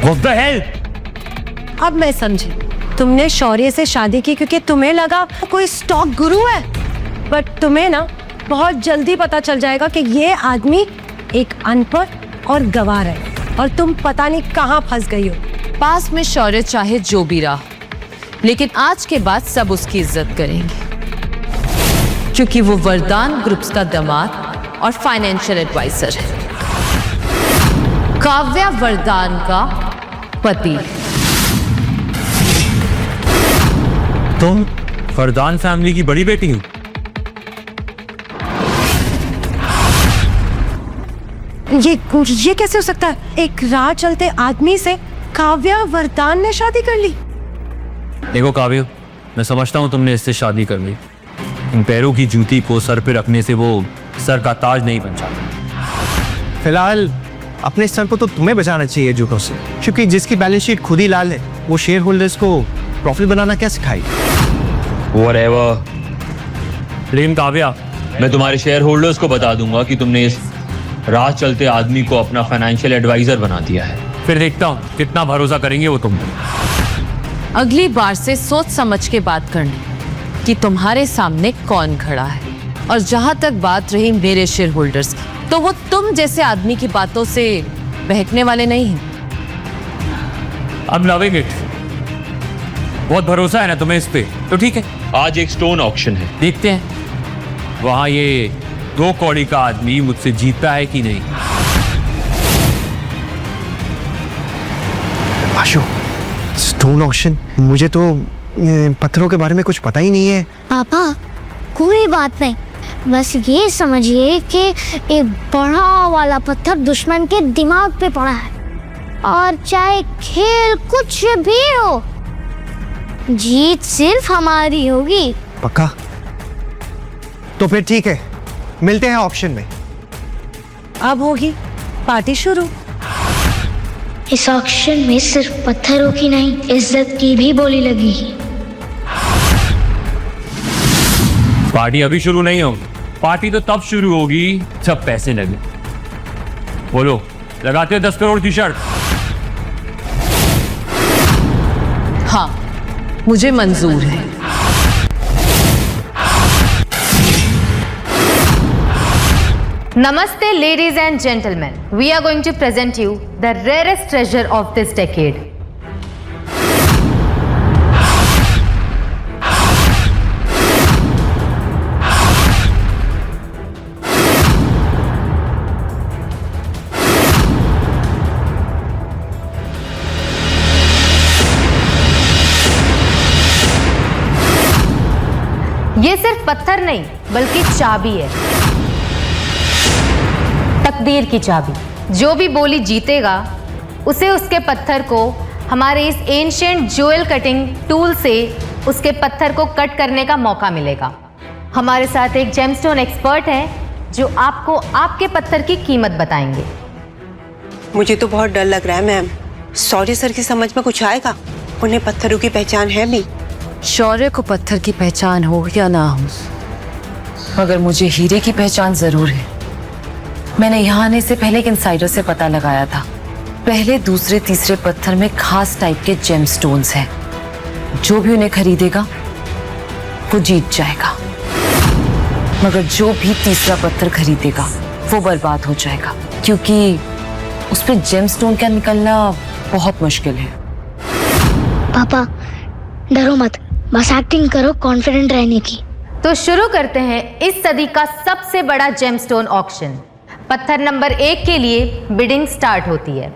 What the hell? अब मैं समझी, तुमने शौर्य से शादी की क्योंकि तुम्हें लगा कोई स्टॉक गुरु है, बट तुम्हें ना बहुत जल्दी पता चल जाएगा कि ये आदमी एक अनपढ़ और गंवार है और तुम पता नहीं कहाँ फंस गई हो। पास में शौर्य चाहे जो भी रहा, लेकिन आज के बाद सब उसकी इज्जत करेंगे क्योंकि वो वरदान ग्रुप्स का दामाद और फाइनेंशियल एडवाइजर है, काव्या वरदान का पति। तुम वरदान फैमिली की बड़ी बेटी हो? ये कैसे हो सकता है? एक राह चलते आदमी से काव्या वरदान ने शादी कर ली? देखो काव्य, मैं समझता हूँ तुमने इससे शादी कर ली। इन पैरों की जूती को सर पे रखने से वो सर का ताज नहीं बन जाता। फिलहाल अपने सर को तो तुम्हें बचाना चाहिए जूतों से, क्योंकि जिसकी बैलेंस शीट खुद ही लाल है वो शेयर होल्डर्स को प्रॉफिट बनाना क्या सिखाई। Whatever. लेकिन काव्या, मैं तुम्हारे शेयर होल्डर्स को बता दूंगा कि तुमने इस राह चलते आदमी को अपना फाइनेंशियल एडवाइजर बना दिया है। फिर देखता हूँ कितना भरोसा करेंगे वो तुम पे। अगली बार से सोच समझ के बात करना कि तुम्हारे सामने कौन खड़ा है। और जहां तक बात रही मेरे शेयर होल्डर्स की, तो वो तुम जैसे आदमी की बातों से बहकने वाले नहीं हैं। I'm loving it. बहुत भरोसा है ना तुम्हें इस पे, तो ठीक है। आज एक स्टोन ऑक्शन है, देखते हैं वहां ये 2 कौड़ी का आदमी मुझसे जीतता है कि नहीं। आशु, स्टोन ऑक्शन? मुझे तो पत्थरों के बारे में कुछ पता ही नहीं है। पापा कोई बात नहीं, बस ये समझिए कि एक बड़ा वाला पत्थर दुश्मन के दिमाग पे पड़ा है, और चाहे खेल कुछ भी हो, जीत सिर्फ हमारी होगी। पक्का? तो फिर ठीक है, मिलते हैं ऑक्शन में। अब होगी पार्टी शुरू। इस ऑक्शन में सिर्फ पत्थरों की नहीं, इज्जत की भी बोली लगी। पार्टी अभी शुरू नहीं होगी, पार्टी तो तब शुरू होगी जब पैसे लगे। बोलो, लगाते हो 10 करोड़ की शर्त? हाँ, मुझे मंजूर है। Namaste, ladies and gentlemen. We are going to present you the rarest treasure of this decade. ये सिर्फ पत्थर नहीं, बल्कि चाबी है, तकदीर की चाबी। जो भी बोली जीतेगा, उसे उसके पत्थर को हमारे इस एंशिएंट ज्वेल कटिंग टूल से उसके पत्थर को कट करने का मौका मिलेगा। हमारे साथ एक जेमस्टोन एक्सपर्ट है जो आपको आपके पत्थर की कीमत बताएंगे। मुझे तो बहुत डर लग रहा है मैम। शौर्य सर की समझ में कुछ आएगा? उन्हें पत्थरों की पहचान है भी। शौर्य को पत्थर की पहचान हो या ना हो, मगर मुझे हीरे की पहचान जरूर है। मैंने यहाँ आने से पहले एक इनसाइडर से पता लगाया था। पहले, दूसरे, तीसरे पत्थर में खास टाइप के जेमस्टोन्स हैं। जो भी उन्हें खरीदेगा वो जीत जाएगा, मगर जो भी तीसरा पत्थर खरीदेगा वो बर्बाद हो जाएगा, क्योंकि उस पे जेमस्टोन का निकलना बहुत मुश्किल है। पापा डरो मत, बस एक्टिंग करो कॉन्फिडेंट रहने की। तो शुरू करते हैं इस सदी का सबसे बड़ा जेमस्टोन ऑक्शन। पत्थर नंबर 1 के लिए बिडिंग स्टार्ट होती है।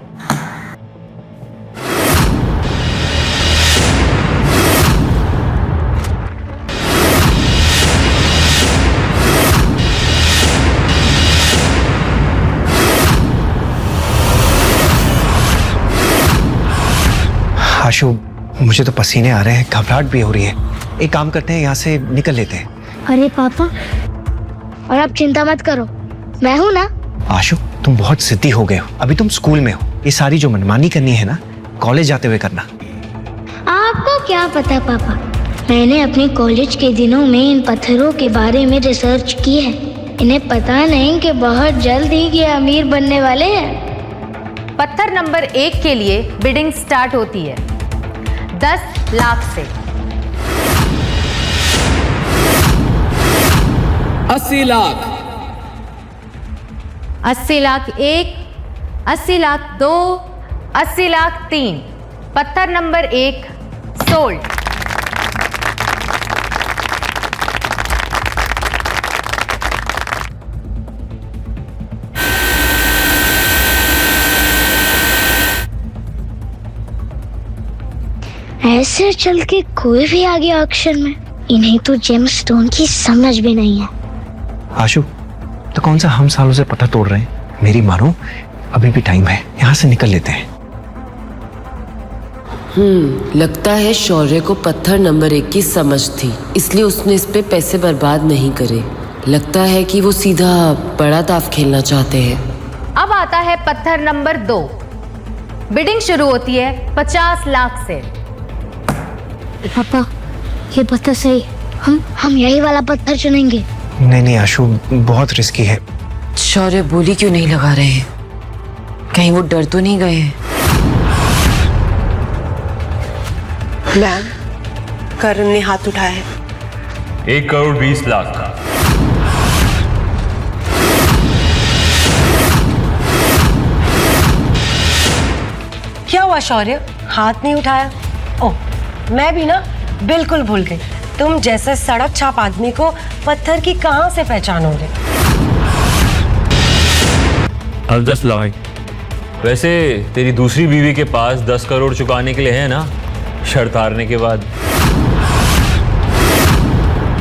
आशु, मुझे तो पसीने आ रहे हैं, घबराहट भी हो रही है। एक काम करते हैं, यहाँ से निकल लेते हैं। अरे पापा, और आप चिंता मत करो, मैं हूं ना। आशु, तुम बहुत जिद्दी हो गए हो। अभी तुम स्कूल में हो, ये सारी जो मनमानी करनी है ना, कॉलेज जाते हुए करना। आपको क्या पता पापा, मैंने अपने कॉलेज के दिनों में इन पत्थरों के बारे में रिसर्च की है। इन्हें पता नहीं कि बहुत जल्द ही ये अमीर बनने वाले हैं। पत्थर नंबर 1 के लिए बिडिंग स्टार्ट होती है 10 लाख से। 80 लाख, 80 लाख 1, 80 लाख 2, 80 लाख 3। पत्थर नंबर 1 सोल्ड। ऐसे चल के कोई भी आ गया ऑक्शन में, इन्हें तो जेम्स स्टोन की समझ भी नहीं है। आशु, तो कौन सा हम सालों से पत्थर तोड़ रहे हैं? मेरी मानो, अभी भी टाइम है, यहाँ से निकल लेते हैं। लगता है शौर्य को पत्थर नंबर 1 की समझ थी, इसलिए उसने इस पे पैसे बर्बाद नहीं करे। लगता है कि वो सीधा बड़ा दाव खेलना चाहते हैं। अब आता है पत्थर नंबर 2। बिडिंग शुरू होती है 50 लाख से। पापा, ये पत्थर सही, हम यही वाला पत्थर चुनेंगे। नहीं आशु, बहुत रिस्की है। शौर्य बोली क्यों नहीं लगा रहे हैं? कहीं वो डर तो नहीं गए हैं? मैम, करण ने हाथ उठाया है। 1 करोड़ 20 लाख का। क्या हुआ शौर्य, हाथ नहीं उठाया? ओह, मैं भी ना बिल्कुल भूल गई। तुम जैसे सड़क छाप आदमी को पत्थर की कहां से पहचानोगे? अब 10 लाख। वैसे तेरी दूसरी बीवी के पास 10 करोड़ चुकाने के लिए है ना, शर्त हारने के बाद।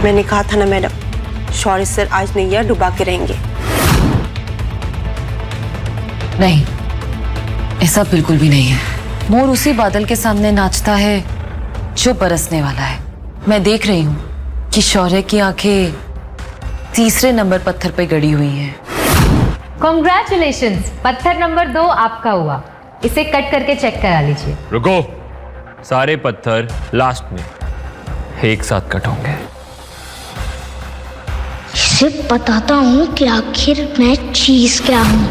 मैंने कहा था ना मैडम, शौर्य सर आज नैया डुबा के रहेंगे। नहीं, ऐसा बिल्कुल भी नहीं है। मोर उसी बादल के सामने नाचता है जो बरसने वाला है। मैं देख रही हूँ कि शौर्य की आंखें तीसरे नंबर पत्थर पे गड़ी हुई हैं। कॉन्ग्रेचुलेशंस, पत्थर नंबर 2 आपका हुआ। इसे कट करके चेक करा लीजिए। रुको, सारे पत्थर लास्ट में एक साथ कट होंगे। इसे बताता हूँ कि आखिर मैं चीज क्या हूँ।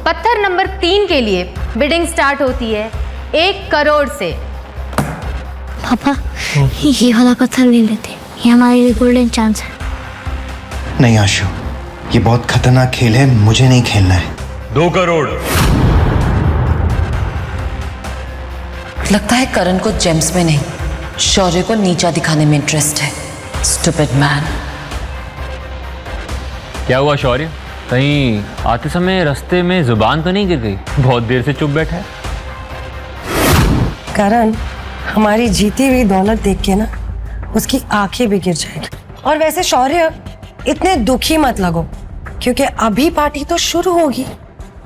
पत्थर नंबर 3 के लिए बिडिंग स्टार्ट होती है 1 करोड़ से। पापा, ये वाला पत्थर ले लेते, ये हमारे लिए गोल्डन चांस है। नहीं आशु, ये बहुत खतरनाक खेल है, मुझे नहीं खेलना है। 2 करोड़। लगता है करण को जेम्स में नहीं, शौर्य को नीचा दिखाने में इंटरेस्ट है। Stupid man. क्या हुआ शौर्य, कहीं आते समय रास्ते में जुबान तो नहीं गिर गई? बहुत देर से चुप बैठा है। करण, हमारी जीती हुई दौलत देख के ना उसकी आंखें भी गिर जाएगी। और वैसे शौर्य, इतने दुखी मत लगो, क्योंकि अभी पार्टी तो शुरू होगी।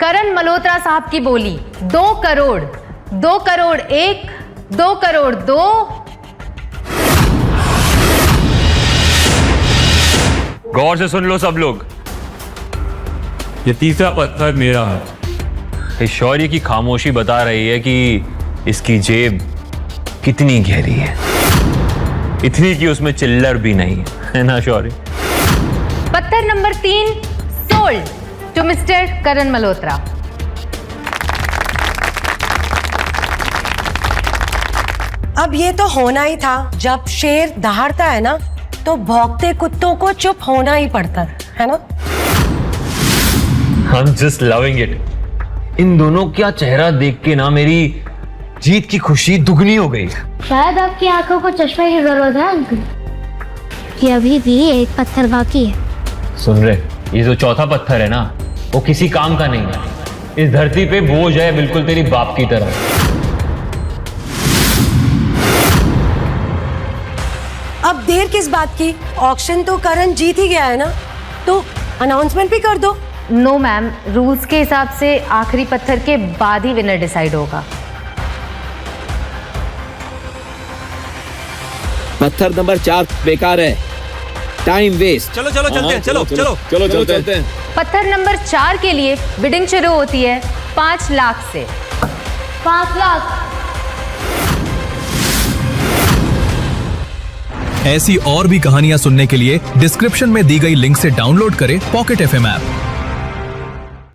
करण मल्होत्रा साहब की बोली 2 करोड़, 2 करोड़ 1, 2 करोड़ 2। गौर से सुन लो सब लोग, ये तीसरा पत्थर मेरा है। इस शौर्य की खामोशी बता रही है कि इसकी जेब कितनी गहरी है, इतनी कि उसमें चिल्लर भी नहीं है ना शौर्य? पत्थर नंबर 3 सोल्ड टू मिस्टर करण मल्होत्रा। अब ये तो होना ही था, जब शेर दहाड़ता है ना तो भौंकते कुत्तों को चुप होना ही पड़ता है ना? I'm just loving it। इन दोनों का चेहरा देख के ना मेरी जीत की खुशी दुगनी हो गई। शायद आपकी आंखों को चश्मे की जरूरत है अंकल। ये अभी भी एक पत्थर बाकी है। सुन रहे, ये जो चौथा पत्थर है ना, वो किसी काम का नहीं है। इस धरती पे बोझ है, बिल्कुल तेरी बाप की तरह। अब देर किस बात की? ऑक्शन तो करण जीत ही गया है ना, तो अनाउंसमेंट भी कर दो। नो मैम, रूल्स के हिसाब से आखिरी पत्थर के बाद ही विनर डिसाइड होगा। पत्थर नंबर 4 बेकार है, टाइम वेस्ट। चलो चलते हैं, चलो चलते हैं। पत्थर नंबर 4 के लिए बिडिंग शुरू होती है 5 लाख से। 5 लाख। ऐसी और भी कहानियां सुनने के लिए डिस्क्रिप्शन में दी गई लिंक से डाउनलोड करें पॉकेट FM ऐप।